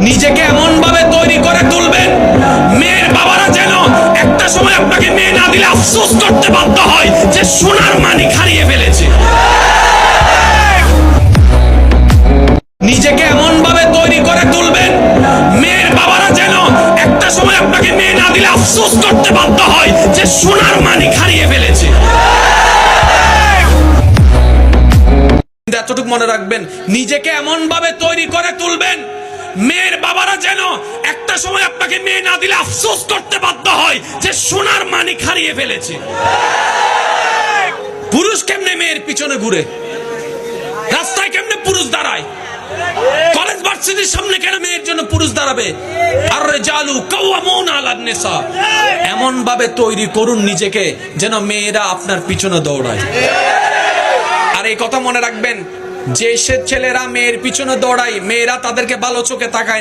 নিজেকে এমন ভাবে তৈরি করে তুলবেন, মেয়ের বাবারা যেন একটা সময় আপনাকে মেয়ে না দিলে আফসোস করতে বাধ্য হয় যে সোনার মানিক হারিয়ে ফেলেছে। নিজেকে এমন ভাবে তৈরি করে তুলবেন, মেয়ের বাবারা যেন একটা সময় আপনাকে মেয়ে না দিলে আফসোস করতে বাধ্য হয় যে সোনার মানিক হারিয়ে ফেলেছে। এতটুকু মনে রাখবেন, নিজেকে এমন ভাবে তৈরি করে তুলবেন, মেয়ের বাবারা যেন একটা সময় আপনাকে মেয়ে না দিলে আফসোস করতে বাধ্য হয় যে সোনার মানিক হারিয়ে ফেলেছে। পুরুষ কেমনে মেয়ের পিছনে ঘুরে, রাস্তায় কেমনে পুরুষ দাঁড়ায়, কলেজ ভার্সিটির সামনে কেন মেয়ের জন্য পুরুষ দাঁড়াবে? আর রিজালু কাওয়ামুনা আলান নিসা, এমন ভাবে তৈরি করুন নিজেকে যেন মেয়েরা আপনার পিছনে দৌড়ায়। আর এই কথা মনে রাখবেন, যে সে ছেলেরা মেয়ের পিছনে দৌড়ায়, মেয়েরা তাদেরকে ভালো চোখে তাকায়।